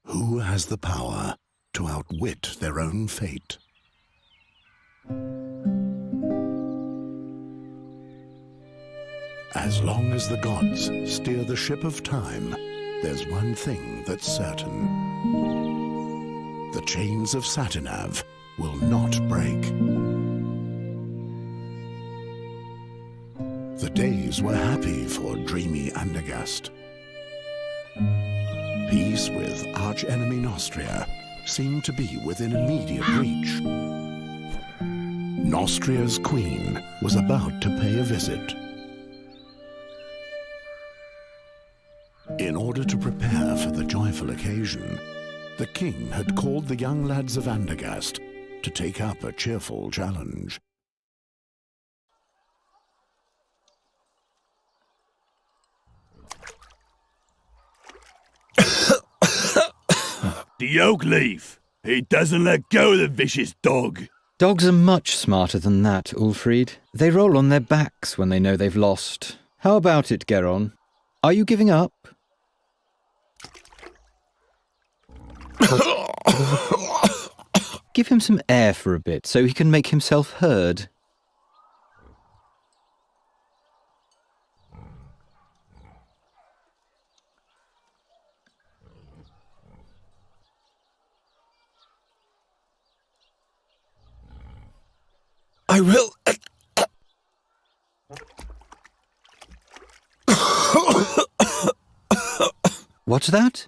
Who has the power to outwit their own fate? As long as the gods steer the ship of time, there's one thing that's certain. The chains of Satinav will not break. The days were happy for dreamy Andergast. Peace with arch-enemy Nostria seemed to be within immediate reach. Nostria's queen was about to pay a visit. In order to prepare for the joyful occasion, the king had called the young lads of Andergast to take up a cheerful challenge. The oak leaf. He doesn't let go, the vicious dog. Dogs are much smarter than that, Ulfried. They roll on their backs when they know they've lost. How about it, Geron? Are you giving up? Give him some air for a bit so he can make himself heard. I will... What's that?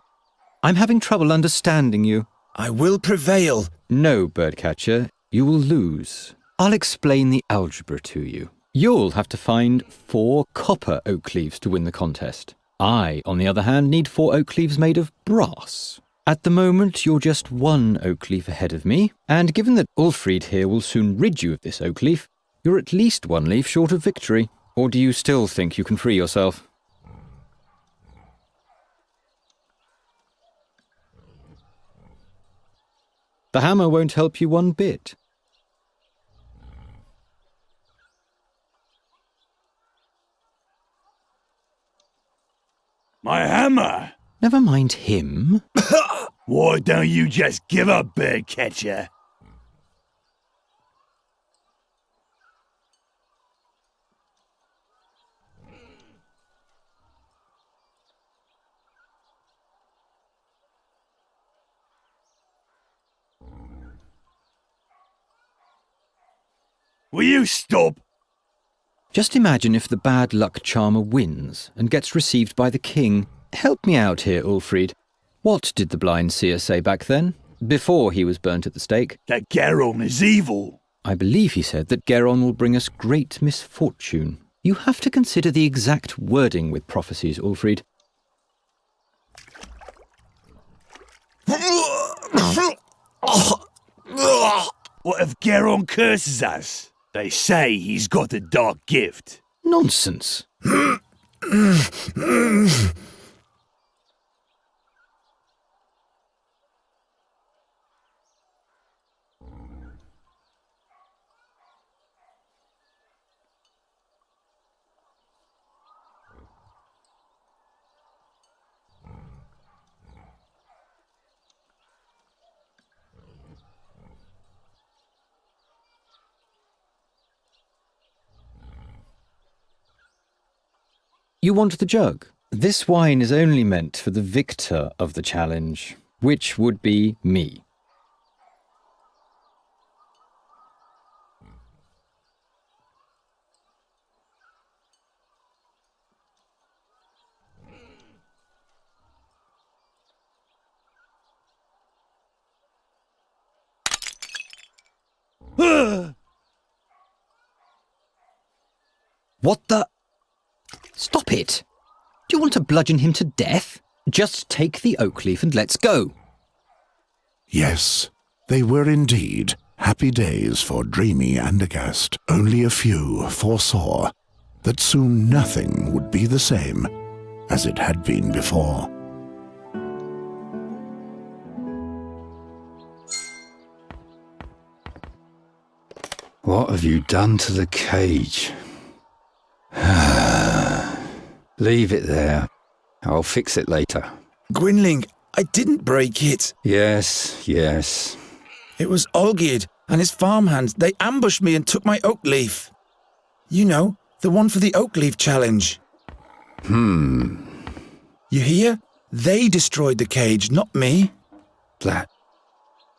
I'm having trouble understanding you. I will prevail. No, Birdcatcher, you will lose. I'll explain the algebra to you. You'll have to find 4 copper oak leaves to win the contest. I, on the other hand, need 4 oak leaves made of brass. At the moment, you're just 1 oak leaf ahead of me, and given that Ulfried here will soon rid you of this oak leaf, you're at least 1 leaf short of victory. Or do you still think you can free yourself? The hammer won't help you one bit. My hammer? Never mind him. Why don't you just give up, Birdcatcher? Will you stop? Just imagine if the bad luck charmer wins and gets received by the king. Help me out here, Ulfried. What did the blind seer say back then, before he was burnt at the stake? That Geron is evil. I believe he said that Geron will bring us great misfortune. You have to consider the exact wording with prophecies, Ulfried. What if Geron curses us? They say he's got a dark gift. Nonsense. You want the jug? This wine is only meant for the victor of the challenge, which would be me. What the? Stop it! Do you want to bludgeon him to death? Just take the oak leaf and let's go. Yes, they were indeed happy days for dreamy Andergast. Only a few foresaw that soon nothing would be the same as it had been before. What have you done to the cage? Leave it there. I'll fix it later. Gwynling, I didn't break it. Yes. It was Olgierd and his farmhands. They ambushed me and took my oak leaf. You know, the one for the oak leaf challenge. You hear? They destroyed the cage, not me. That...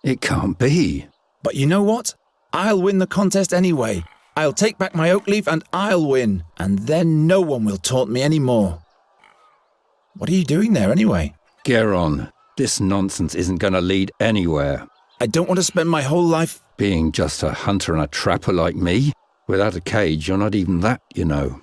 It can't be. But you know what? I'll win the contest anyway. I'll take back my oak leaf and I'll win. And then no one will taunt me anymore. What are you doing there anyway? Geron, this nonsense isn't going to lead anywhere. I don't want to spend my whole life... Being just a hunter and a trapper like me? Without a cage, you're not even that, you know.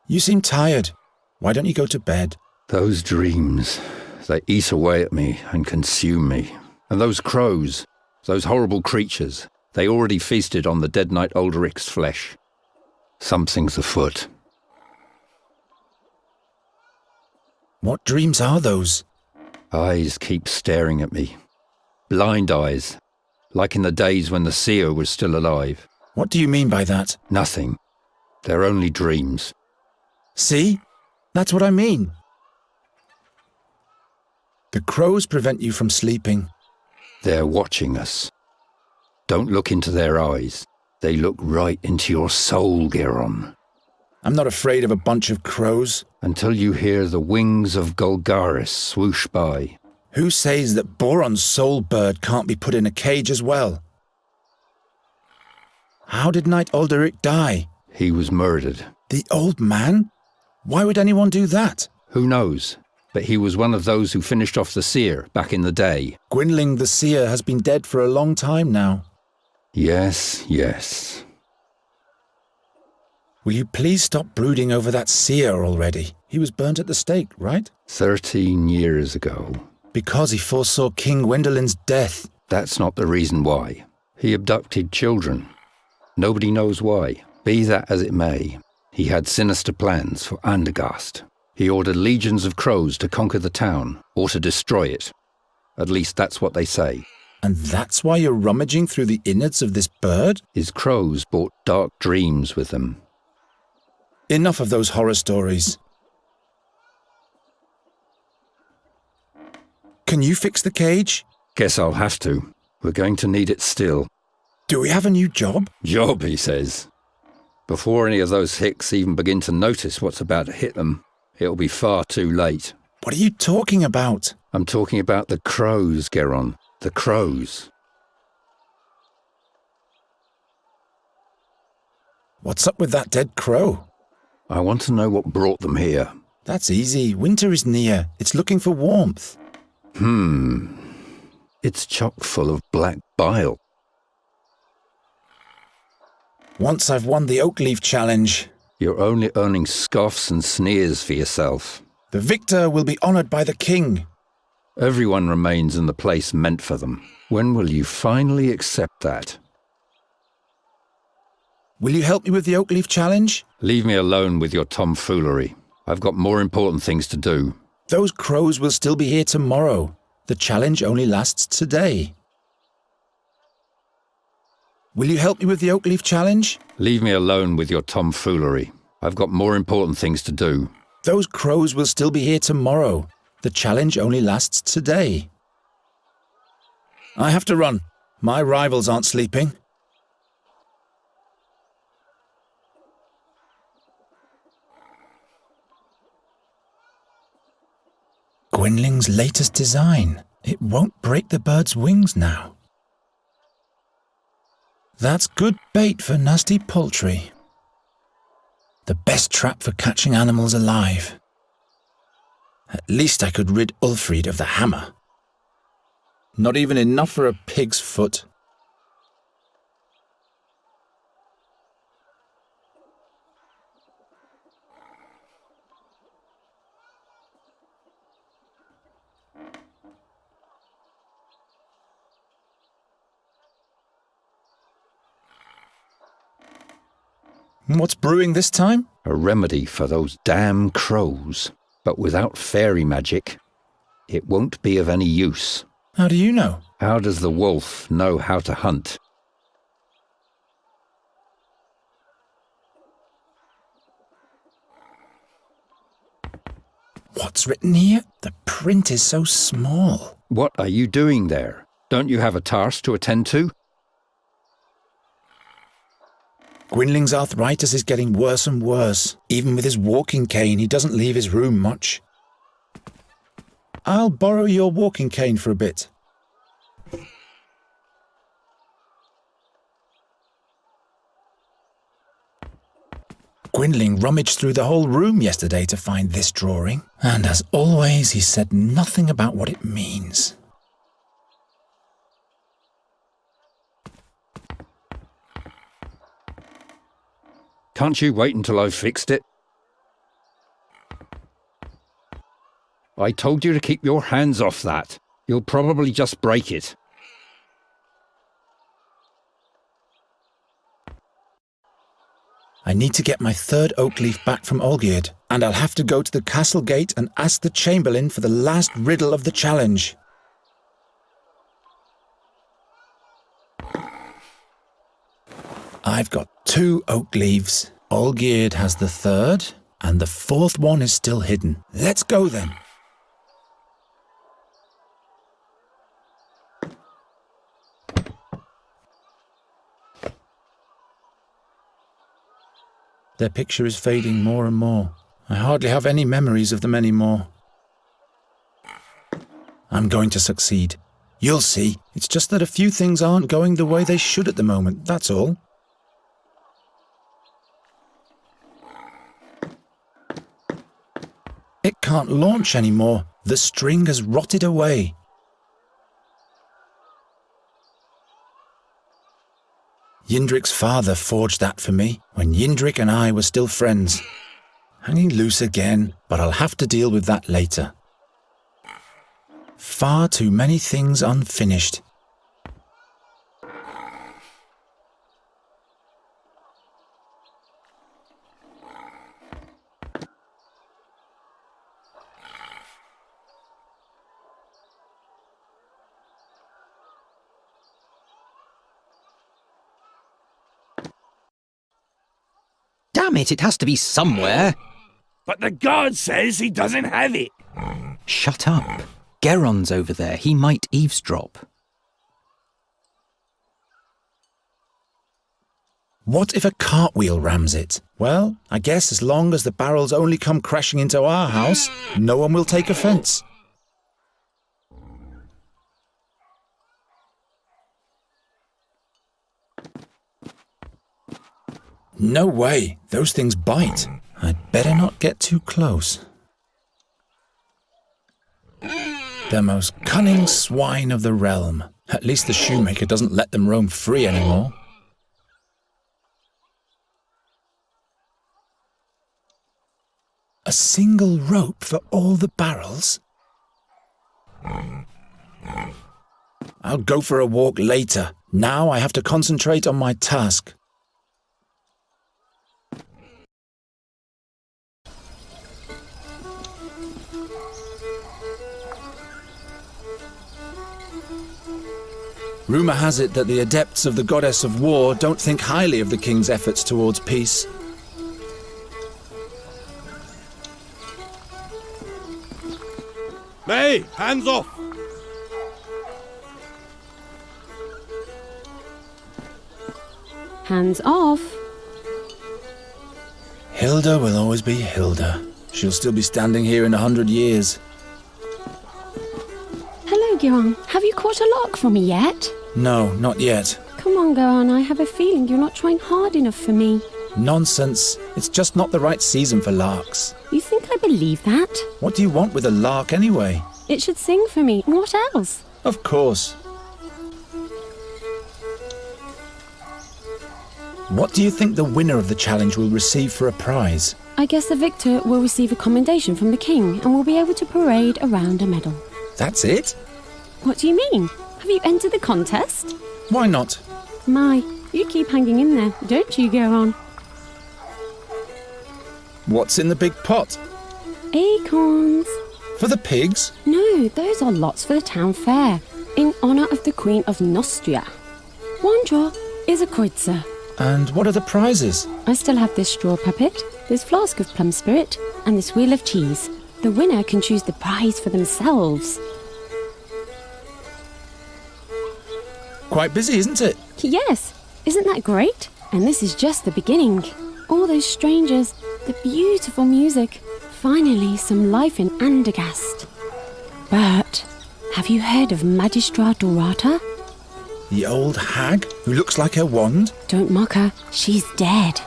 You seem tired. Why don't you go to bed? Those dreams, they eat away at me and consume me. And those crows, those horrible creatures, they already feasted on the dead knight Ulrich's flesh. Something's afoot. What dreams are those? Eyes keep staring at me. Blind eyes, like in the days when the seer was still alive. What do you mean by that? Nothing. They're only dreams. See? That's what I mean. The crows prevent you from sleeping. They're watching us. Don't look into their eyes. They look right into your soul, Geron. I'm not afraid of a bunch of crows. Until you hear the wings of Golgaris swoosh by. Who says that Boron's soul bird can't be put in a cage as well? How did Knight Ulrich die? He was murdered. The old man? Why would anyone do that? Who knows? But he was one of those who finished off the seer back in the day. Gwynling the seer has been dead for a long time now. Yes. Will you please stop brooding over that seer already? He was burnt at the stake, right? 13 years ago. Because he foresaw King Gwendolen's death. That's not the reason why. He abducted children. Nobody knows why. Be that as it may, he had sinister plans for Andergast. He ordered legions of crows to conquer the town, or to destroy it. At least that's what they say. And that's why you're rummaging through the innards of this bird? His crows brought dark dreams with them. Enough of those horror stories. Can you fix the cage? Guess I'll have to. We're going to need it still. Do we have a new job? Job, he says. Before any of those hicks even begin to notice what's about to hit them, it'll be far too late. What are you talking about? I'm talking about the crows, Geron. The crows. What's up with that dead crow? I want to know what brought them here. That's easy. Winter is near. It's looking for warmth. It's chock full of black bile. Once I've won the oak leaf challenge, You're only earning scoffs and sneers for yourself. the victor will be honored by the king. Everyone remains in the place meant for them. When will you finally accept that? Will you help me with the oak leaf challenge? Leave me alone with your tomfoolery. I've got more important things to do. Those crows will still be here tomorrow. The challenge only lasts today. Will you help me with the oak leaf challenge? Leave me alone with your tomfoolery. I've got more important things to do. Those crows will still be here tomorrow. The challenge only lasts today. I have to run. My rivals aren't sleeping. Gwynling's latest design. It won't break the bird's wings now. That's good bait for nasty poultry. The best trap for catching animals alive. At least I could rid Ulfried of the hammer. Not even enough for a pig's foot. What's brewing this time? A remedy for those damn crows. But without fairy magic, it won't be of any use. How do you know? How does the wolf know how to hunt? What's written here? The print is so small. What are you doing there? Don't you have a task to attend to? Gwynling's arthritis is getting worse and worse. Even with his walking cane, he doesn't leave his room much. I'll borrow your walking cane for a bit. Gwynling rummaged through the whole room yesterday to find this drawing, and as always, he said nothing about what it means. Can't you wait until I've fixed it? I told you to keep your hands off that. You'll probably just break it. I need to get my third oak leaf back from Olgierd, and I'll have to go to the castle gate and ask the chamberlain for the last riddle of the challenge. I've got 2 oak leaves. Olgierd has the third, and the fourth one is still hidden. Let's go then. Their picture is fading more and more. I hardly have any memories of them anymore. I'm going to succeed. You'll see. It's just that a few things aren't going the way they should at the moment, that's all. It can't launch anymore. The string has rotted away. Yindrik's father forged that for me when Yindrik and I were still friends. Hanging loose again, but I'll have to deal with that later. Far too many things unfinished. Damn it, it has to be somewhere. But the guard says he doesn't have it. Shut up. Geron's over there. He might eavesdrop. What if a cartwheel rams it? Well, I guess as long as the barrels only come crashing into our house, no one will take offence. No way, those things bite. I'd better not get too close. The most cunning swine of the realm. At least the shoemaker doesn't let them roam free anymore. A single rope for all the barrels? I'll go for a walk later. Now I have to concentrate on my task. Rumour has it that the adepts of the goddess of war don't think highly of the king's efforts towards peace. Hey, hands off! Hands off. Hilda will always be Hilda. She'll still be standing here in 100 years. Hello, Guerin. Have you caught a lark for me yet? No, not yet. Come on, Guerin. I have a feeling you're not trying hard enough for me. Nonsense. It's just not the right season for larks. You think I believe that? What do you want with a lark anyway? It should sing for me. What else? Of course. What do you think the winner of the challenge will receive for a prize? I guess the victor will receive a commendation from the king and will be able to parade around a medal. That's it? What do you mean? Have you entered the contest? Why not? My, you keep hanging in there, don't you, Guerin? What's in the big pot? Acorns. For the pigs? No, those are lots for the town fair, in honour of the Queen of Nostria. One draw is a kreutzer. And what are the prizes? I still have this straw puppet, this flask of plum spirit, and this wheel of cheese. The winner can choose the prize for themselves. Quite busy, isn't it? Yes, isn't that great? And this is just the beginning. All those strangers, the beautiful music, finally some life in Andergast. But have you heard of Magistra Dorata? The old hag who looks like her wand? Don't mock her, she's dead.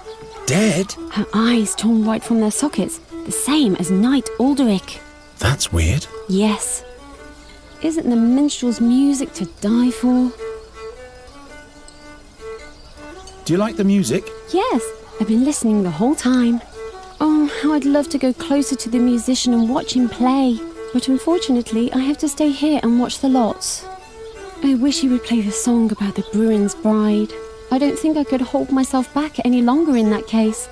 Dead? Her eyes torn right from their sockets, the same as Knight Alderic. That's weird. Yes. Isn't the minstrel's music to die for? Do you like the music? Yes, I've been listening the whole time. Oh, how I'd love to go closer to the musician and watch him play. But unfortunately, I have to stay here and watch the lots. I wish he would play the song about the Bruin's bride. I don't think I could hold myself back any longer in that case.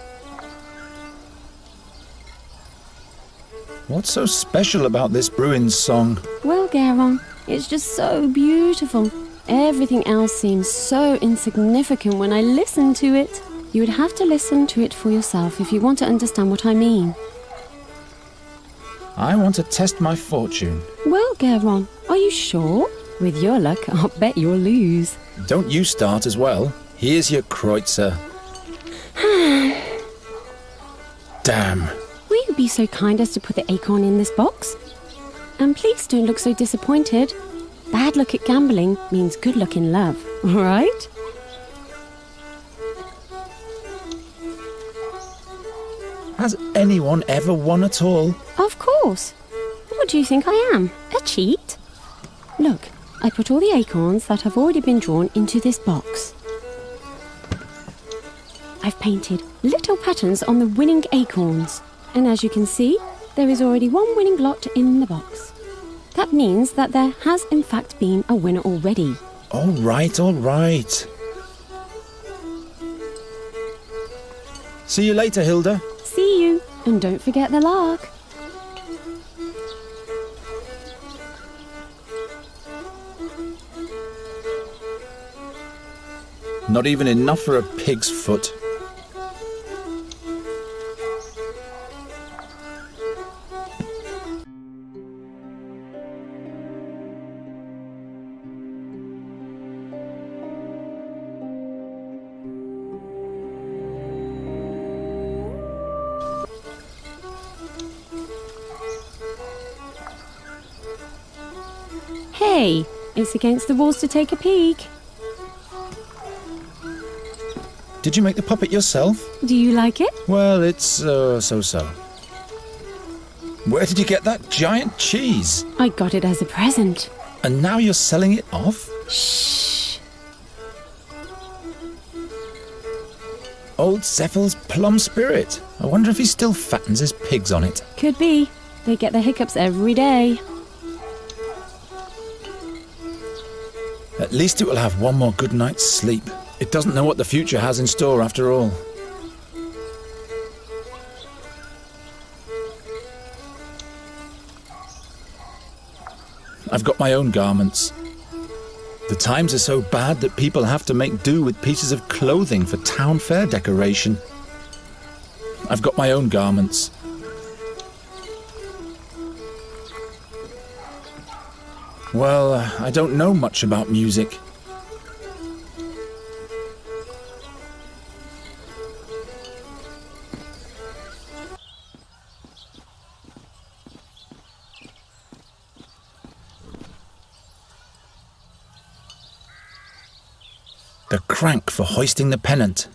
What's so special about this Bruin's song? Well, Guerin, it's just so beautiful. Everything else seems so insignificant when I listen to it. You would have to listen to it for yourself if you want to understand what I mean. I want to test my fortune. Well, Guerin, are you sure? With your luck, I'll bet you'll lose. Don't you start as well. Here's your kreutzer. Damn. Will you be so kind as to put the acorn in this box? And please don't look so disappointed. Bad luck at gambling means good luck in love, all right? Has anyone ever won at all? Of course. What do you think I am? A cheat? Look, I put all the acorns that have already been drawn into this box. I've painted little patterns on the winning acorns. And as you can see, there is already one winning lot in the box. That means that there has in fact been a winner already. All right, all right. See you later, Hilda. See you, and don't forget the lark. Not even enough for a pig's foot. Hey, it's against the rules to take a peek. Did you make the puppet yourself? Do you like it? Well, it's so-so. Where did you get that giant cheese? I got it as a present. And now you're selling it off? Shh. Old Cephal's plum spirit. I wonder if he still fattens his pigs on it. Could be. They get the hiccups every day. At least it will have one more good night's sleep. It doesn't know what the future has in store after all. I've got my own garments. The times are so bad that people have to make do with pieces of clothing for town fair decoration. I've got my own garments. Well, I don't know much about music. the crank for hoisting the pennant.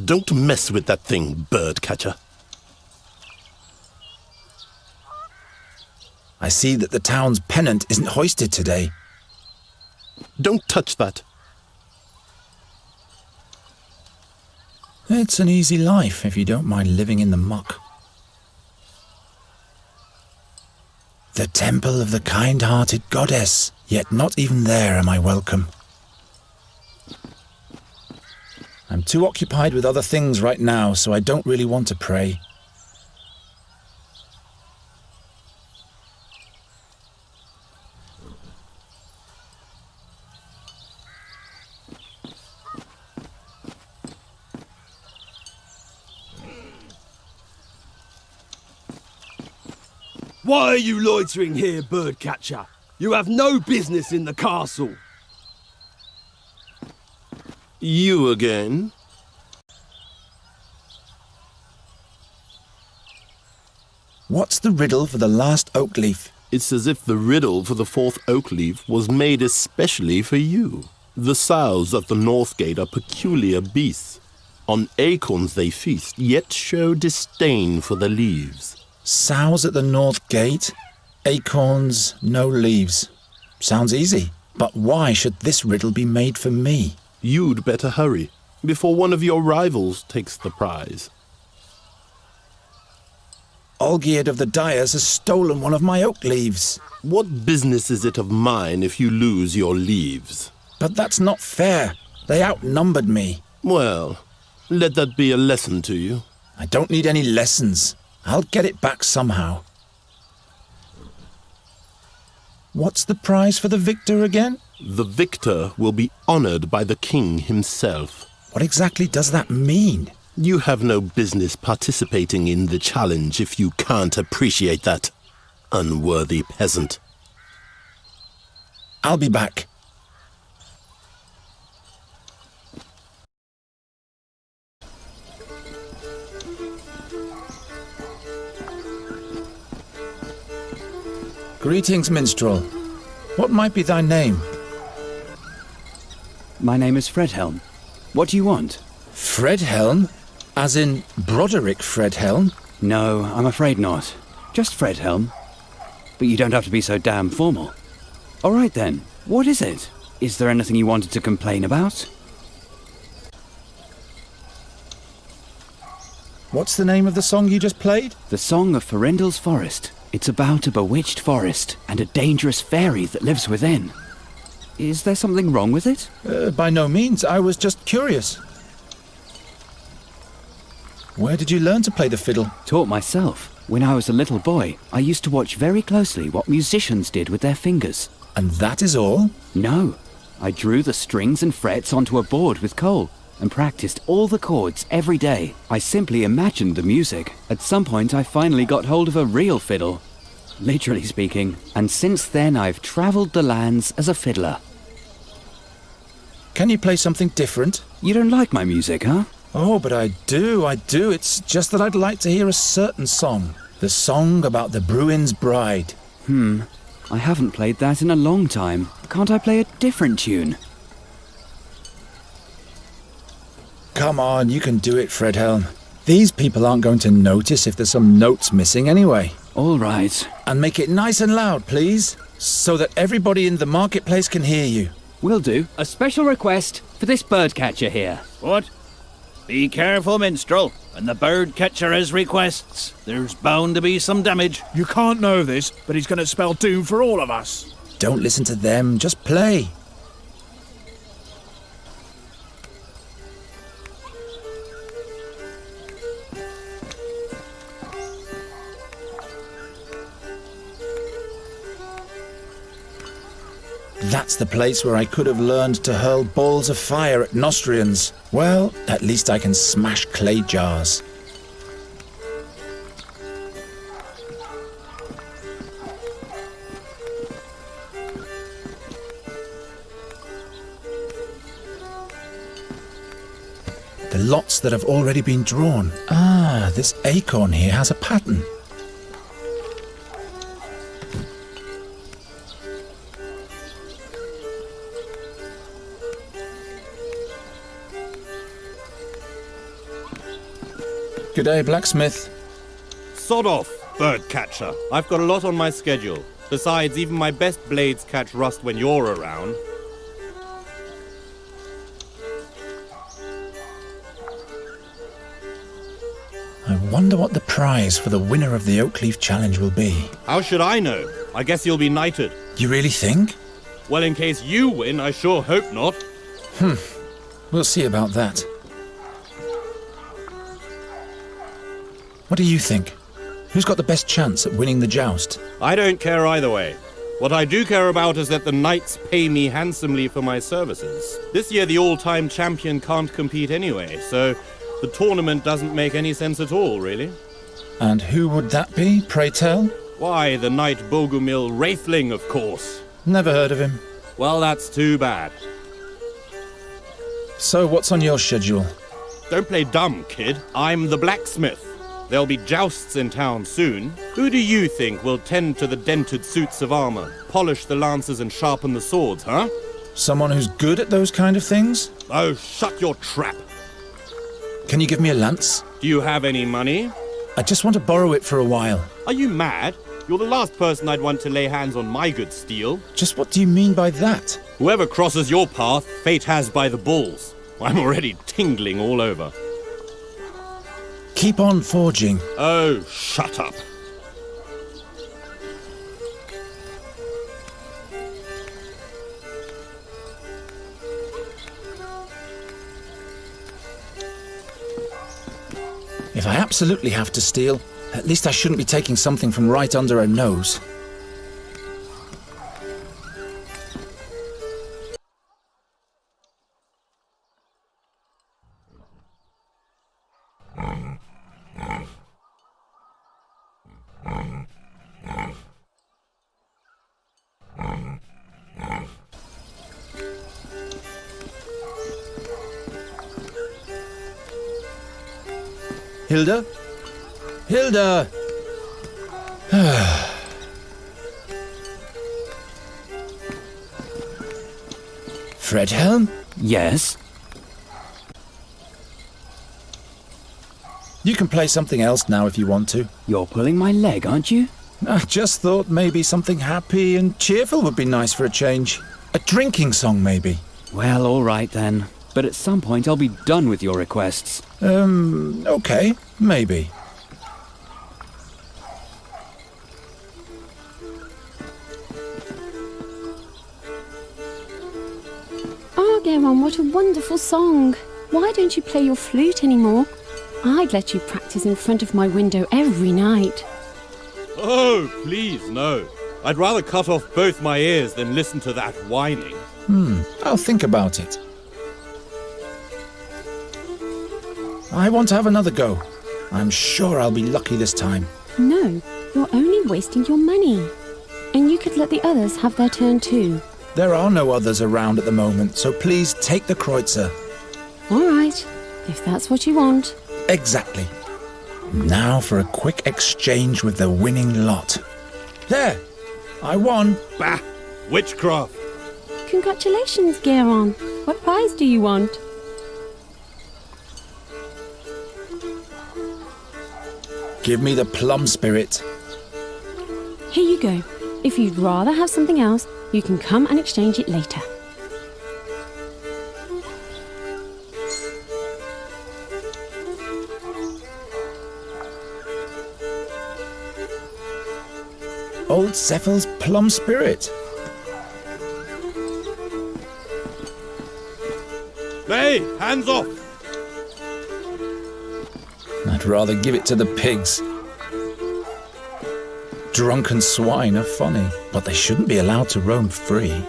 Don't mess with that thing, bird catcher. I see that the town's pennant isn't hoisted today. Don't touch that. It's an easy life if you don't mind living in the muck. The temple of the kind-hearted goddess, yet not even there am I welcome. I'm too occupied with other things right now, so I don't really want to pray. Why are you loitering here, birdcatcher? You have no business in the castle. You again? What's the riddle for the last oak leaf? It's as if the riddle for the fourth oak leaf was made especially for you. The sows at the north gate are peculiar beasts. On acorns they feast, yet show disdain for the leaves. Sows at the north gate, acorns, no leaves. Sounds easy, but why should this riddle be made for me? You'd better hurry, before one of your rivals takes the prize. Olgierd of the Dyers has stolen one of my oak leaves. What business is it of mine if you lose your leaves? But that's not fair. They outnumbered me. Well, let that be a lesson to you. I don't need any lessons. I'll get it back somehow. What's the prize for the victor again? The victor will be honored by the king himself. What exactly does that mean? You have no business participating in the challenge if you can't appreciate that, unworthy peasant. I'll be back. Greetings, minstrel. What might be thy name? My name is Fredhelm. What do you want? Fredhelm? As in Broderick Fredhelm? No, I'm afraid not. Just Fredhelm. But you don't have to be so damn formal. All right then, what is it? Is there anything you wanted to complain about? What's the name of the song you just played? The Song of Farindel's Forest. It's about a bewitched forest and a dangerous fairy that lives within. Is there something wrong with it? By no means. I was just curious. Where did you learn to play the fiddle? Taught myself. When I was a little boy, I used to watch very closely what musicians did with their fingers. And that is all? No. I drew the strings and frets onto a board with coal and practiced all the chords every day. I simply imagined the music. At some point, I finally got hold of a real fiddle, literally speaking, and since then I've travelled the lands as a fiddler. Can you play something different? You don't like my music, huh? Oh, but I do. It's just that I'd like to hear a certain song. The song about the Bruin's bride. I haven't played that in a long time. Can't I play a different tune? Come on, you can do it, Fredhelm. These people aren't going to notice if there's some notes missing anyway. All right. And make it nice and loud, please, so that everybody in the marketplace can hear you. Will do. A special request for this birdcatcher here. What? Be careful, minstrel. When the birdcatcher has requests, there's bound to be some damage. You can't know this, but he's going to spell doom for all of us. Don't listen to them, just play. That's the place where I could have learned to hurl balls of fire at Nostrians. Well, at least I can smash clay jars. The lots that have already been drawn. Ah, this acorn here has a pattern. Good day, blacksmith. Sod off, bird catcher. I've got a lot on my schedule. Besides, even my best blades catch rust when you're around. I wonder what the prize for the winner of the Oakleaf Challenge will be. How should I know? I guess you'll be knighted. You really think? Well, in case you win, I sure hope not. We'll see about that. What do you think? Who's got the best chance at winning the joust? I don't care either way. What I do care about is that the knights pay me handsomely for my services. This year the all-time champion can't compete anyway, so the tournament doesn't make any sense at all, really. And who would that be, pray tell? Why, the knight Bogumil Wraithling, of course. Never heard of him. Well, that's too bad. So what's on your schedule? Don't play dumb, kid. I'm the blacksmith. There'll be jousts in town soon. Who do you think will tend to the dented suits of armor, polish the lances and sharpen the swords, huh? Someone who's good at those kind of things? Oh, shut your trap. Can you give me a lance? Do you have any money? I just want to borrow it for a while. Are you mad? You're the last person I'd want to lay hands on my good steel. Just what do you mean by that? Whoever crosses your path, fate has by the balls. I'm already tingling all over. Keep on forging. Oh, shut up. If I absolutely have to steal, at least I shouldn't be taking something from right under her nose. Hilda? Hilda! Fredhelm? Yes? You can play something else now if you want to. You're pulling my leg, aren't you? I just thought maybe something happy and cheerful would be nice for a change. A drinking song, maybe. Well, all right then. But at some point I'll be done with your requests. Okay, maybe. Oh, Geron, what a wonderful song. Why don't you play your flute anymore? I'd let you practice in front of my window every night. Oh, please, no. I'd rather cut off both my ears than listen to that whining. I'll think about it. I want to have another go. I'm sure I'll be lucky this time. No, you're only wasting your money. And you could let the others have their turn too. There are no others around at the moment, so please take the kreutzer. All right, if that's what you want. Exactly. Now for a quick exchange with the winning lot. There! I won! Bah! Witchcraft! Congratulations, Geron. What prize do you want? Give me the plum spirit. Here you go. If you'd rather have something else, you can come and exchange it later. Old Cephal's plum spirit. Hey, hands off! I'd rather give it to the pigs. Drunken swine are funny, but they shouldn't be allowed to roam free.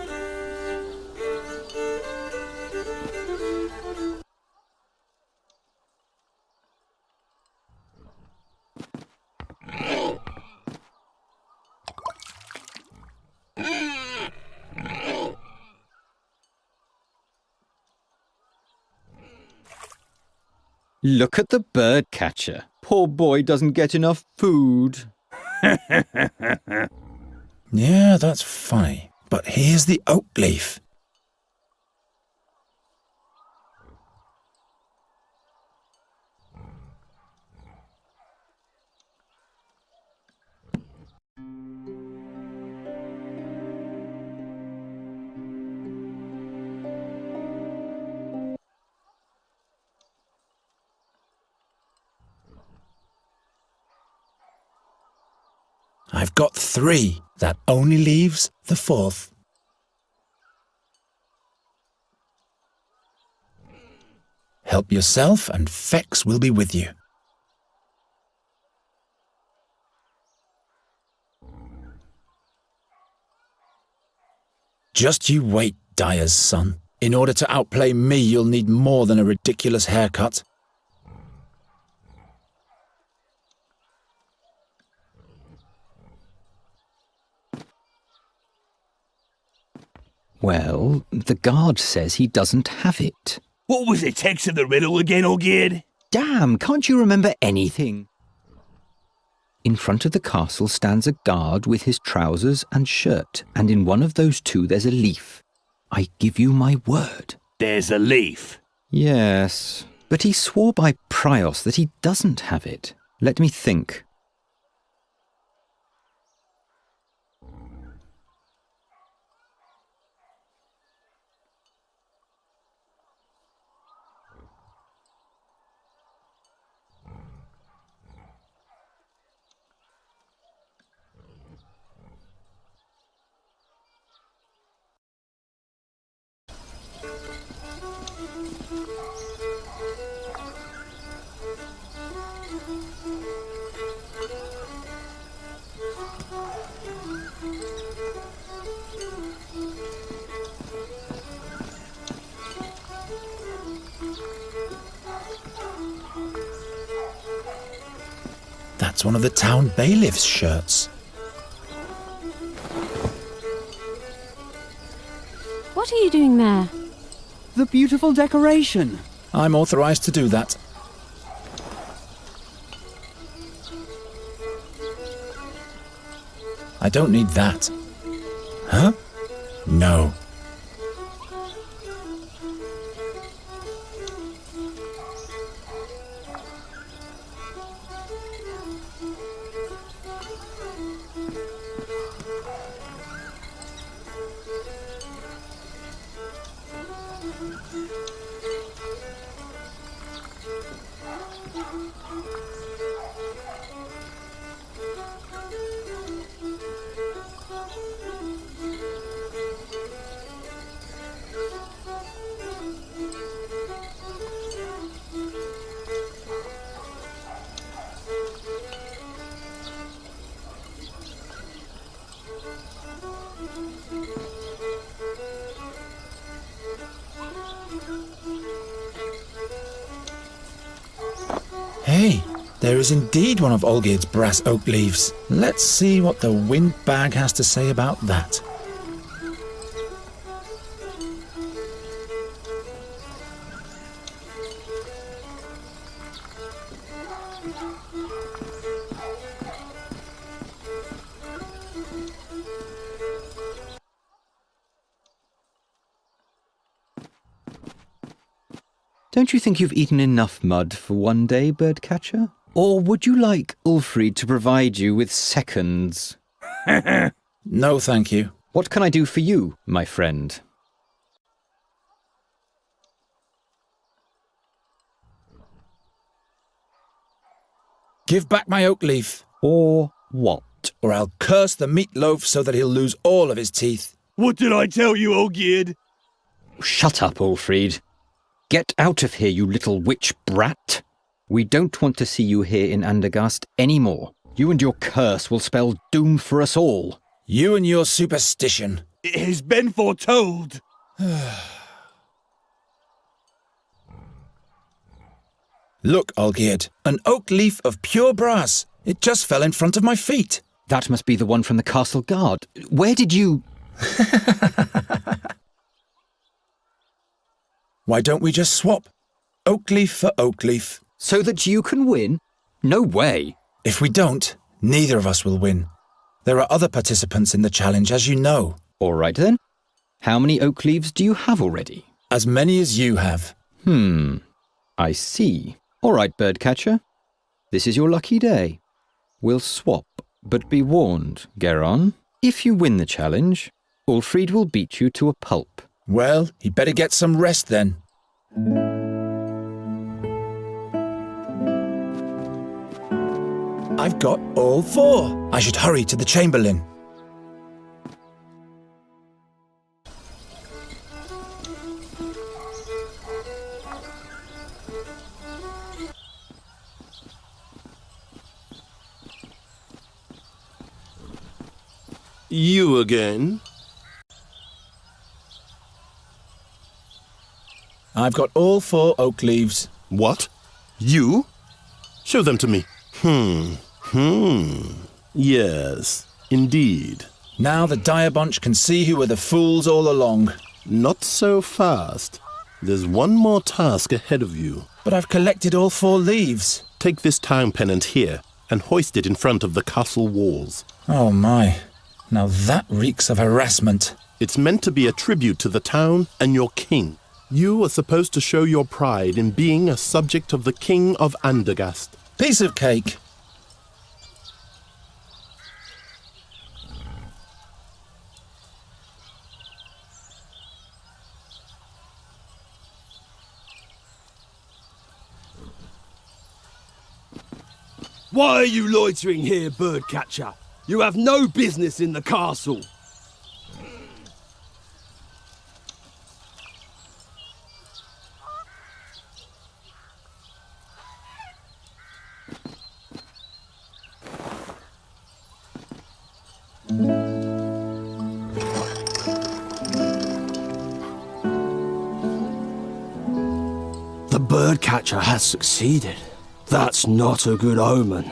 Look at the bird catcher. Poor boy doesn't get enough food. Yeah, that's funny. But here's the oak leaf. I've got 3. That only leaves the 4th. Help yourself and Fex will be with you. Just you wait, Dyer's son. In order to outplay me, you'll need more than a ridiculous haircut. Well, the guard says he doesn't have it. What was the text of the riddle again, Olgierd? Damn, can't you remember anything? In front of the castle stands a guard with his trousers and shirt, and in one of those 2 there's a leaf. I give you my word. There's a leaf. Yes, but he swore by Prios that he doesn't have it. Let me think. That's one of the town bailiff's shirts. What are you doing there? The beautiful decoration. I'm authorized to do that. I don't need that. Huh? No. Hey, there is indeed one of Olgierd's brass oak leaves. Let's see what the wind bag has to say about that. Don't you think you've eaten enough mud for one day, birdcatcher? Or would you like Ulfried to provide you with seconds? No, thank you. What can I do for you, my friend? Give back my oak leaf, Or what? or I'll curse the meatloaf so that he'll lose all of his teeth. What did I tell you, Olgierd? Shut up, Ulfried. Get out of here, you little witch brat. We don't want to see you here in Andergast anymore. You and your curse will spell doom for us all. You and your superstition. It has been foretold. Look, Olgierd, an oak leaf of pure brass. It just fell in front of my feet. That must be the one from the castle guard. Where did you... Why don't we just swap? Oak leaf for oak leaf. So that you can win? No way. If we don't, neither of us will win. There are other participants in the challenge, as you know. All right then. How many oak leaves do you have already? As many as you have. I see. All right, birdcatcher. This is your lucky day. We'll swap, but be warned, Geron. If you win the challenge, Ulfried will beat you to a pulp. Well, he'd better get some rest then. I've got all 4. I should hurry to the Chamberlain. You again? I've got all 4 oak leaves. What? You? Show them to me. Yes, indeed. Now the dire bunch can see who were the fools all along. Not so fast. There's one more task ahead of you. But I've collected all 4 leaves. Take this town pennant here and hoist it in front of the castle walls. Oh my. Now that reeks of harassment. It's meant to be a tribute to the town and your king. You are supposed to show your pride in being a subject of the King of Andergast. Piece of cake. Why are you loitering here, birdcatcher? You have no business in the castle. The birdcatcher has succeeded. That's not a good omen.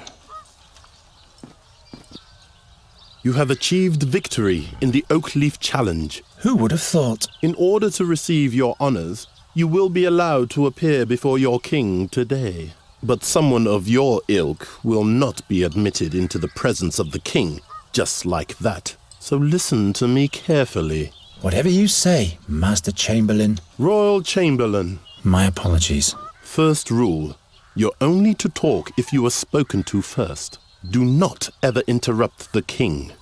You have achieved victory in the Oakleaf Challenge. Who would have thought? In order to receive your honors, you will be allowed to appear before your king today. But someone of your ilk will not be admitted into the presence of the king, just like that. So listen to me carefully. Whatever you say, Master Chamberlain. Royal Chamberlain. My apologies. First rule. You're only to talk if you are spoken to first. Do not ever interrupt the king.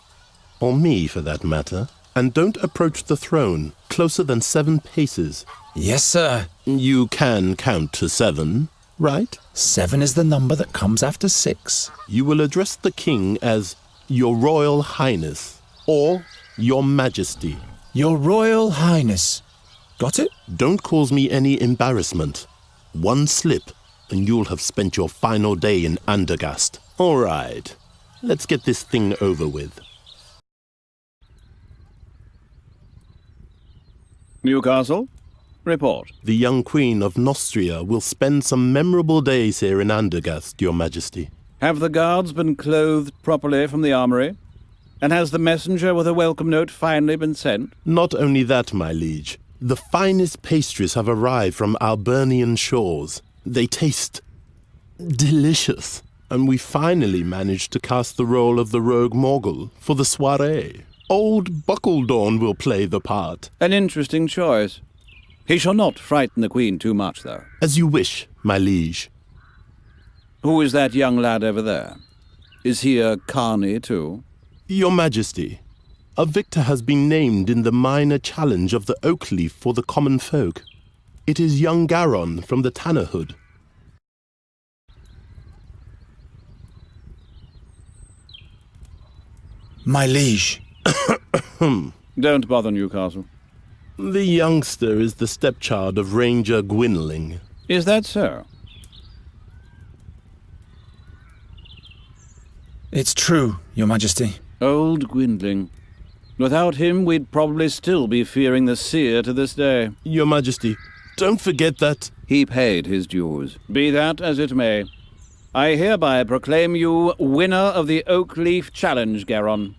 Or me, for that matter. And don't approach the throne closer than 7 paces. Yes, sir. You can count to 7, right? 7 is the number that comes after 6. You will address the king as Your Royal Highness or Your Majesty. Your Royal Highness. Got it? Don't cause me any embarrassment. One slip and you'll have spent your final day in Andergast. All right, let's get this thing over with. Newcastle, report. The young Queen of Nostria will spend some memorable days here in Andergast, Your Majesty. Have the guards been clothed properly from the armory? And has the messenger with a welcome note finally been sent? Not only that, my liege. The finest pastries have arrived from Albernian shores. They taste delicious. And we finally managed to cast the role of the rogue Morgul for the soirée. Old Buckledorn will play the part. An interesting choice. He shall not frighten the Queen too much, though. As you wish, my liege. Who is that young lad over there? Is he a carny, too? Your Majesty, a victor has been named in the minor challenge of the Oakleaf for the common folk. It is young Garon from the Tannerhood. My liege. Don't bother, Newcastle. The youngster is the stepchild of Ranger Gwynling. Is that so? It's true, Your Majesty. Old Gwynling. Without him, we'd probably still be fearing the seer to this day. Your Majesty, don't forget that... He paid his dues. Be that as it may. I hereby proclaim you winner of the Oakleaf Challenge, Garon.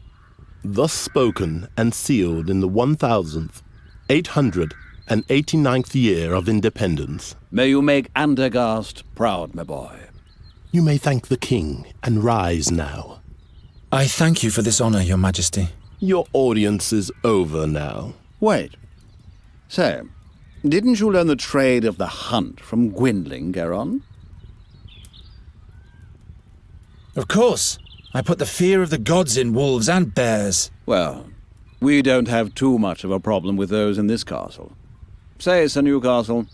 Thus spoken and sealed in the 1,889th year of independence. May you make Andergast proud, my boy. You may thank the king and rise now. I thank you for this honor, Your Majesty. Your audience is over now. Wait. Say, didn't you learn the trade of the hunt from Gwynling, Garon? Of course. I put the fear of the gods in wolves and bears. Well, we don't have too much of a problem with those in this castle. Say, Sir Newcastle,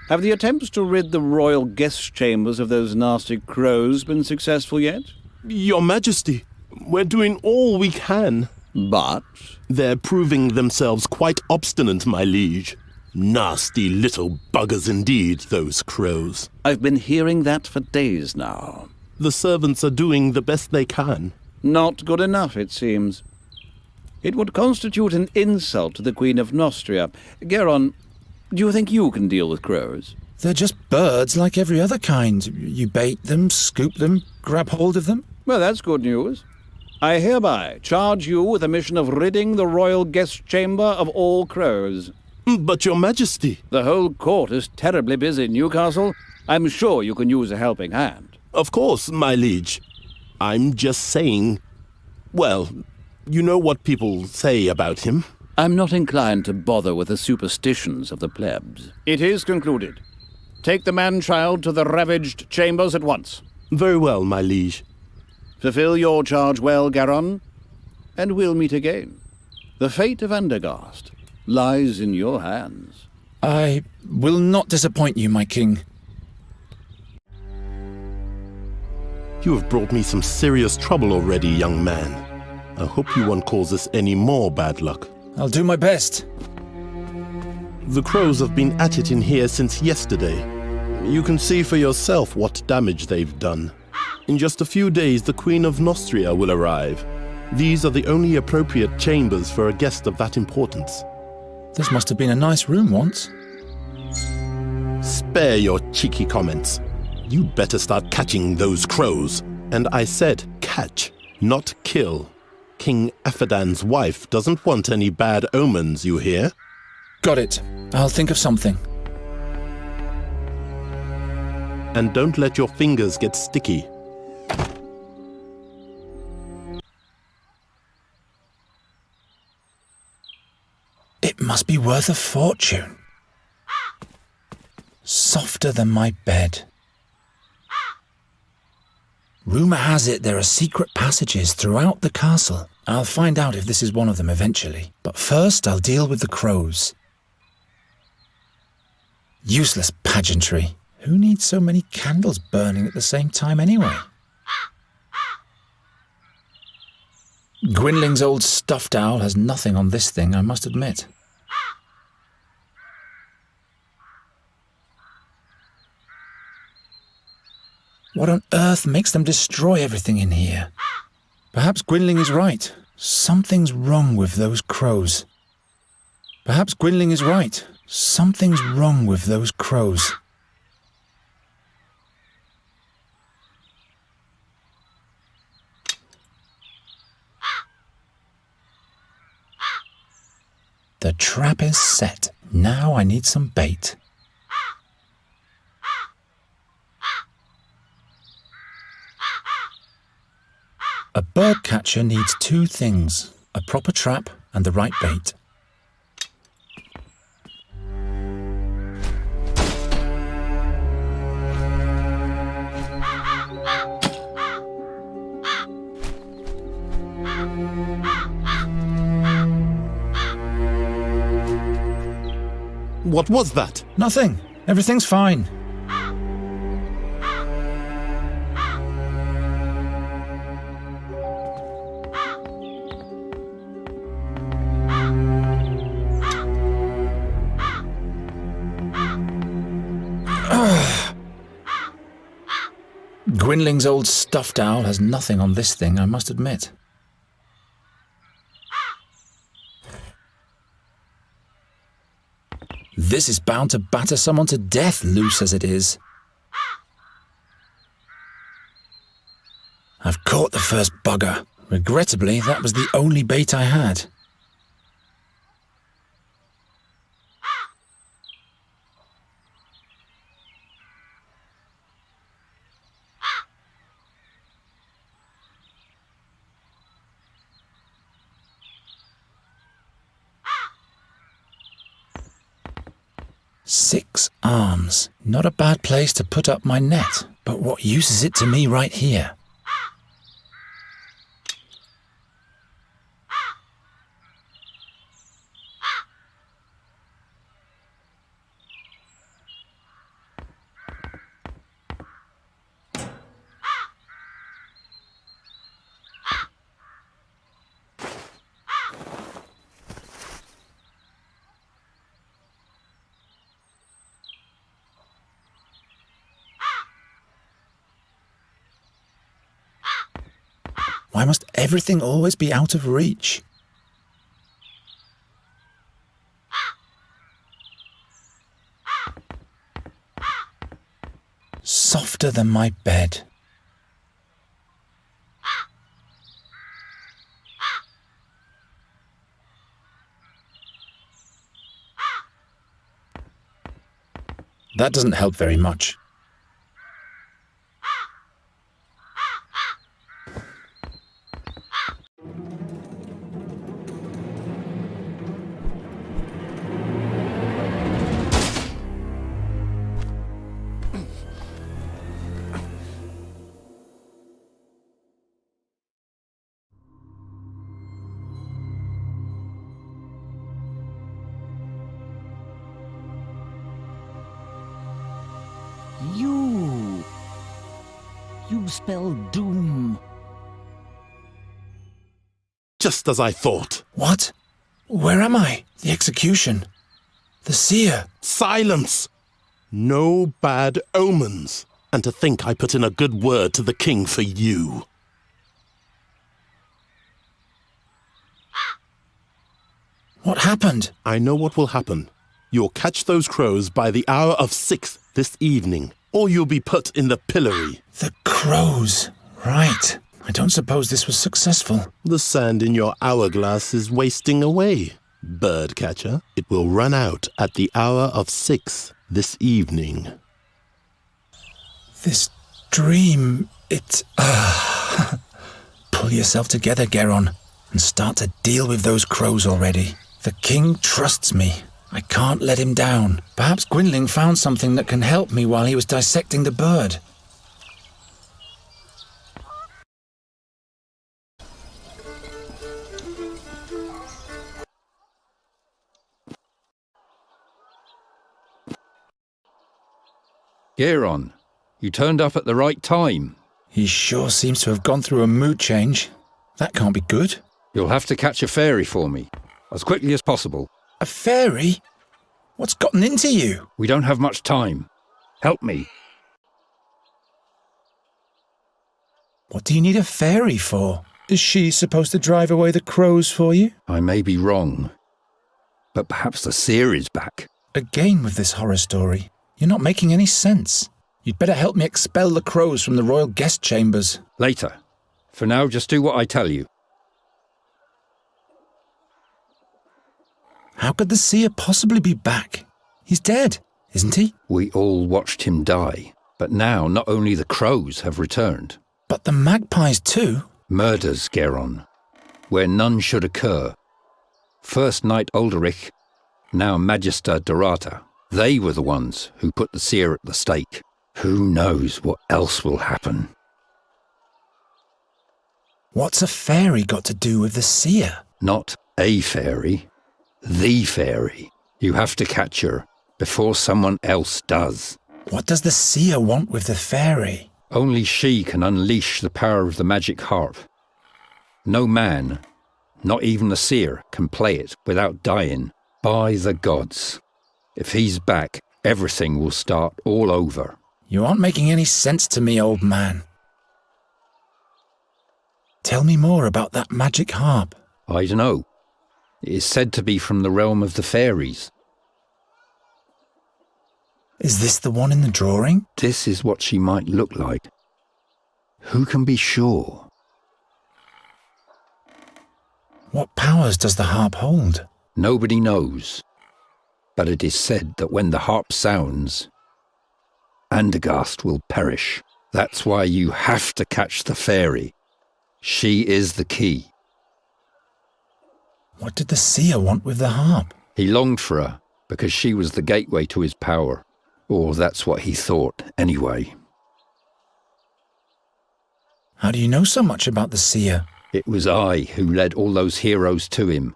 have the attempts to rid the royal guest chambers of those nasty crows been successful yet? Your Majesty, we're doing all we can. But They're proving themselves quite obstinate, my liege. Nasty little buggers indeed, those crows. I've been hearing that for days now. The servants are doing the best they can. Not good enough, it seems. It would constitute an insult to the Queen of Nostria. Garon, do you think you can deal with crows? They're just birds like every other kind. You bait them, scoop them, grab hold of them. Well, that's good news. I hereby charge you with the mission of ridding the royal guest chamber of all crows. But your Majesty... The whole court is terribly busy in Newcastle. I'm sure you can use a helping hand. Of course, my liege. I'm just saying... Well, you know what people say about him. I'm not inclined to bother with the superstitions of the plebs. It is concluded. Take the man-child to the ravaged chambers at once. Very well, my liege. Fulfill your charge well, Garon, and we'll meet again. The fate of Andergast lies in your hands. I will not disappoint you, my king. You have brought me some serious trouble already, young man. I hope you won't cause us any more bad luck. I'll do my best. The crows have been at it in here since yesterday. You can see for yourself what damage they've done. In just a few days, the Queen of Nostria will arrive. These are the only appropriate chambers for a guest of that importance. This must have been a nice room once. Spare your cheeky comments. You better start catching those crows. And I said catch, not kill. King Ephedan's wife doesn't want any bad omens, you hear? Got it. I'll think of something. And don't let your fingers get sticky. It must be worth a fortune. Softer than my bed. Rumour has it there are secret passages throughout the castle. I'll find out if this is one of them eventually. But first I'll deal with the crows. Useless pageantry. Who needs so many candles burning at the same time anyway? Gwynling's old stuffed owl has nothing on this thing, I must admit. What on earth makes them destroy everything in here? Perhaps Gwynling is right. Something's wrong with those crows. Perhaps Gwynling is right. Something's wrong with those crows. The trap is set. Now I need some bait. A bird catcher needs two things, a proper trap and the right bait. What was that? Nothing. Everything's fine. Gwynling's old stuffed owl has nothing on this thing, I must admit. This is bound to batter someone to death, loose as it is. I've caught the first bugger. Regrettably, that was the only bait I had. Six arms. Not a bad place to put up my net, but what use is it to me right here? Why must everything always be out of reach? Softer than my bed. That doesn't help very much. You spell doom. Just as I thought. What? Where am I? The execution. The seer. Silence! No bad omens. And to think I put in a good word to the king for you. What happened? I know what will happen. You'll catch those crows by the hour of 6 this evening, or you'll be put in the pillory. The crows. Right. I don't suppose this was successful. The sand in your hourglass is wasting away, birdcatcher. It will run out at the hour of 6 this evening. This dream, it... Pull yourself together, Geron, and start to deal with those crows already. The king trusts me. I can't let him down. Perhaps Gwynling found something that can help me while he was dissecting the bird. Geron, you turned up at the right time. He sure seems to have gone through a mood change. That can't be good. You'll have to catch a fairy for me, as quickly as possible. A fairy? What's gotten into you? We don't have much time. Help me. What do you need a fairy for? Is she supposed to drive away the crows for you? I may be wrong, but perhaps the seer is back. Again with this horror story. You're not making any sense. You'd better help me expel the crows from the royal guest chambers. Later. For now, just do what I tell you. How could the seer possibly be back? He's dead, isn't he? We all watched him die, but now not only the crows have returned. But the magpies too? Murders, Geron, where none should occur. First Knight Ulderich, now Magister Dorata. They were the ones who put the seer at the stake. Who knows what else will happen? What's a fairy got to do with the seer? Not a fairy. The fairy. You have to catch her before someone else does. What does the seer want with the fairy? Only she can unleash the power of the magic harp. No man, not even the seer, can play it without dying. By the gods. If he's back, everything will start all over. You aren't making any sense to me, old man. Tell me more about that magic harp. I don't know. It is said to be from the realm of the fairies. Is this the one in the drawing? This is what she might look like. Who can be sure? What powers does the harp hold? Nobody knows. But it is said that when the harp sounds, Andergast will perish. That's why you have to catch the fairy. She is the key. What did the seer want with the harp? He longed for her because she was the gateway to his power. Or that's what he thought, anyway. How do you know so much about the seer? It was I who led all those heroes to him.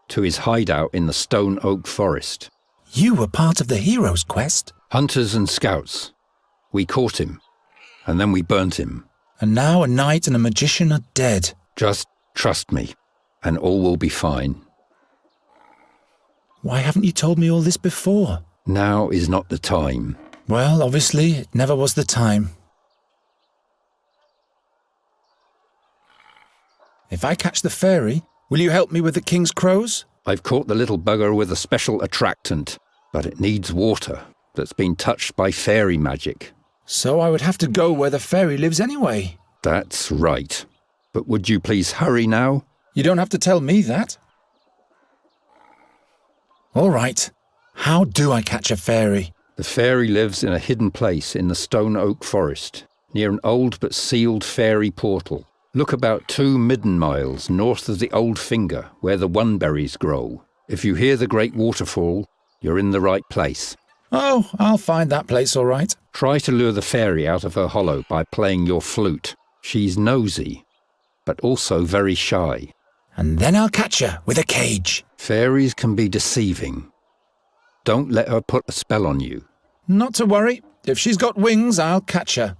To his hideout in the Stone Oak Forest. You were part of the hero's quest? Hunters and scouts. We caught him, and then we burnt him. And now a knight and a magician are dead. Just trust me, and all will be fine. Why haven't you told me all this before? Now is not the time. Well, obviously, it never was the time. If I catch the fairy, will you help me with the king's crows? I've caught the little bugger with a special attractant, but it needs water that's been touched by fairy magic. So I would have to go where the fairy lives anyway. That's right. But would you please hurry now? You don't have to tell me that. All right. How do I catch a fairy? The fairy lives in a hidden place in the stone oak forest, near an old but sealed fairy portal. Look about 2 midden miles north of the Old Finger, where the oneberries grow. If you hear the great waterfall, you're in the right place. Oh, I'll find that place all right. Try to lure the fairy out of her hollow by playing your flute. She's nosy, but also very shy. And then I'll catch her with a cage. Fairies can be deceiving. Don't let her put a spell on you. Not to worry. If she's got wings, I'll catch her.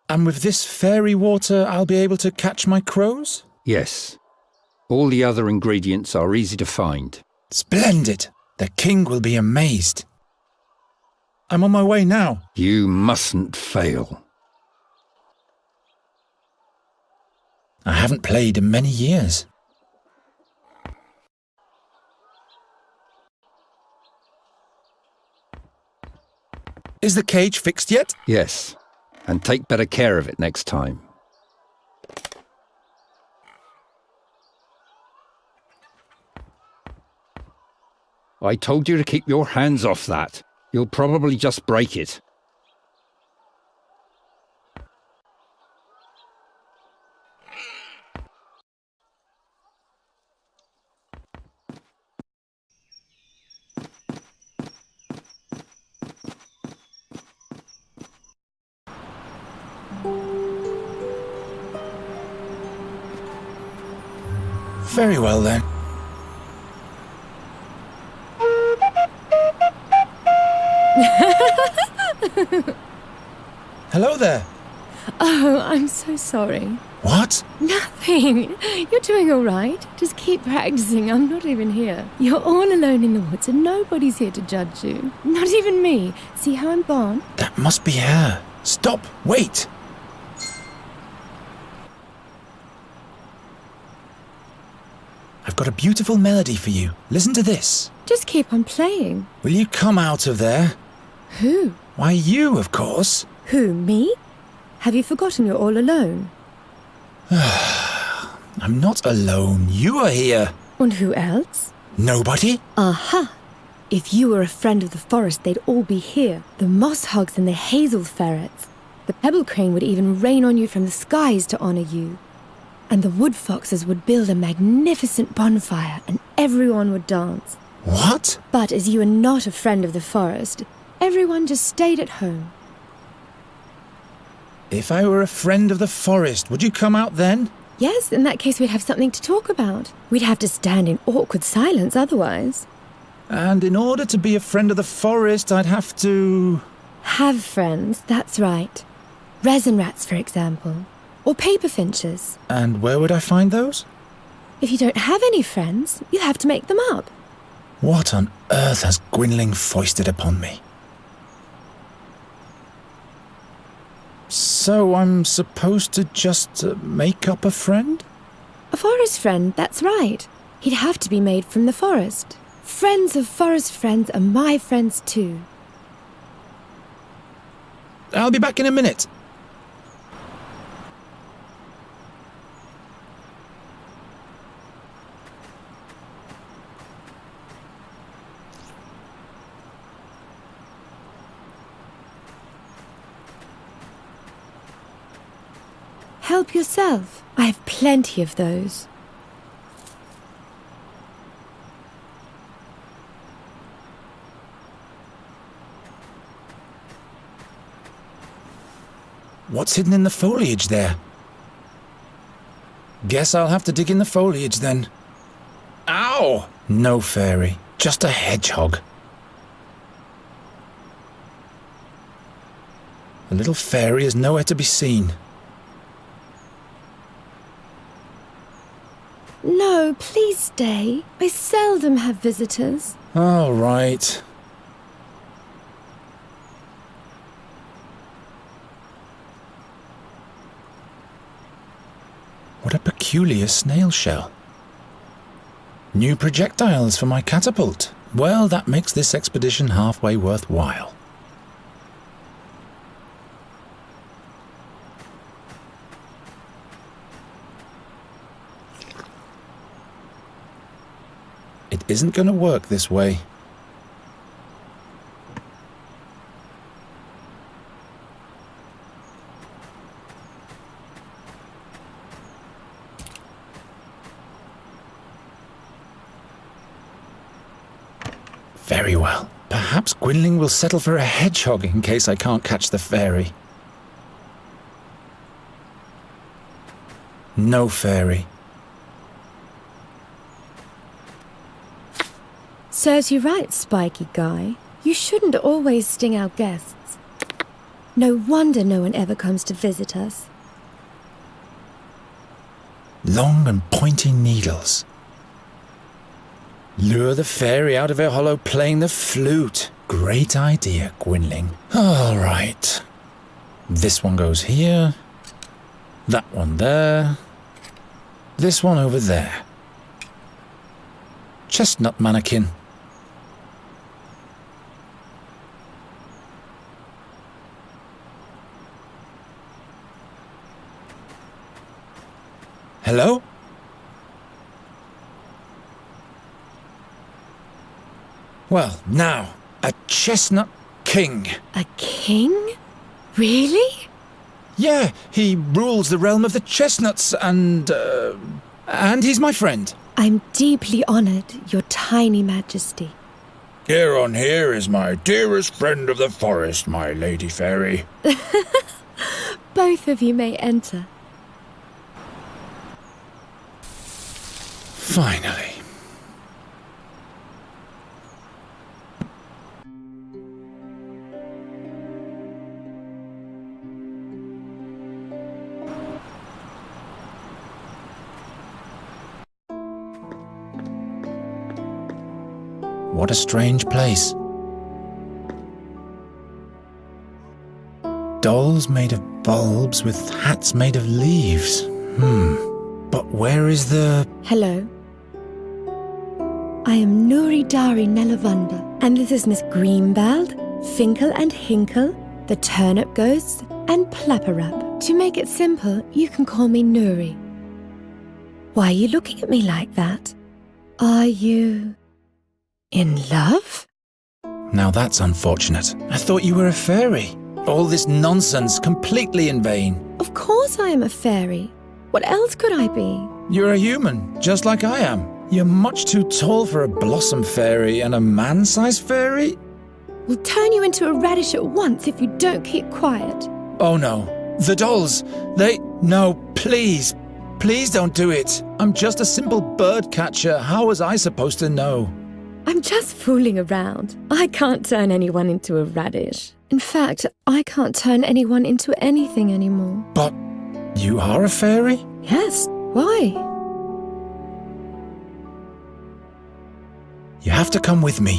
And with this fairy water, I'll be able to catch my crows? Yes. All the other ingredients are easy to find. Splendid! The king will be amazed. I'm on my way now. You mustn't fail. I haven't played in many years. Is the cage fixed yet? Yes. And take better care of it next time. I told you to keep your hands off that. You'll probably just break it. Very well then. Hello there. Oh, I'm so sorry. What? Nothing. You're doing all right. Just keep practicing. I'm not even here. You're all alone in the woods and nobody's here to judge you. Not even me. See how I'm gone? That must be her. Stop. Wait. I've got a beautiful melody for you. Listen to this. Just keep on playing. Will you come out of there? Who? Why, you, of course. Who, me? Have you forgotten you're all alone? I'm not alone. You are here. And who else? Nobody? Aha! If you were a friend of the forest, they'd all be here. The moss hogs and the hazel ferrets. The pebble crane would even rain on you from the skies to honor you. And the wood foxes would build a magnificent bonfire and everyone would dance. What? But as you are not a friend of the forest, everyone just stayed at home. If I were a friend of the forest, would you come out then? Yes, in that case we'd have something to talk about. We'd have to stand in awkward silence otherwise. And in order to be a friend of the forest, I'd have to... Have friends, that's right. Resin rats, for example. Or paper finches. And where would I find those? If you don't have any friends, you'll have to make them up. What on earth has Gwynling foisted upon me? So I'm supposed to just make up a friend? A forest friend, that's right. He'd have to be made from the forest. Friends of forest friends are my friends too. I'll be back in a minute. Help yourself. I have plenty of those. What's hidden in the foliage there? Guess I'll have to dig in the foliage then. Ow! No fairy, just a hedgehog. The little fairy is nowhere to be seen. No, please stay. I seldom have visitors. All right. peculiar snail shell. New projectiles for my catapult. Well, that makes this expedition halfway worthwhile. It isn't going to work this way. Very well. Perhaps Gwynling will settle for a hedgehog in case I can't catch the fairy. No fairy. Serves you right, spiky guy. You shouldn't always sting our guests. No wonder no one ever comes to visit us. Long and pointy needles. Lure the fairy out of her hollow playing the flute. Great idea, Gwynling. All right. This one goes here. That one there. This one over there. Chestnut mannequin. Hello? Well, now, a chestnut king. A king? Really? Yeah, he rules the realm of the chestnuts and he's my friend. I'm deeply honored, your tiny majesty. Garon here is my dearest friend of the forest, my lady fairy. Both of you may enter. Finally. What a strange place. Dolls made of bulbs with hats made of leaves. But where is the... Hello. I am Nuri Dari Nelavunda, and this is Miss Greenbald, Finkel and Hinkle, the Turnip Ghosts, and Plapperap. To make it simple, you can call me Nuri. Why are you looking at me like that? Are you... in love? Now that's unfortunate. I thought you were a fairy. All this nonsense completely in vain. Of course I am a fairy. What else could I be? You're a human, just like I am. You're much too tall for a blossom fairy and a man-sized fairy? We'll turn you into a radish at once if you don't keep quiet. Oh no. The dolls, they... No, please. Please don't do it. I'm just a simple bird catcher. How was I supposed to know? I'm just fooling around. I can't turn anyone into a radish. In fact, I can't turn anyone into anything anymore. But you are a fairy? Yes. Why? You have to come with me.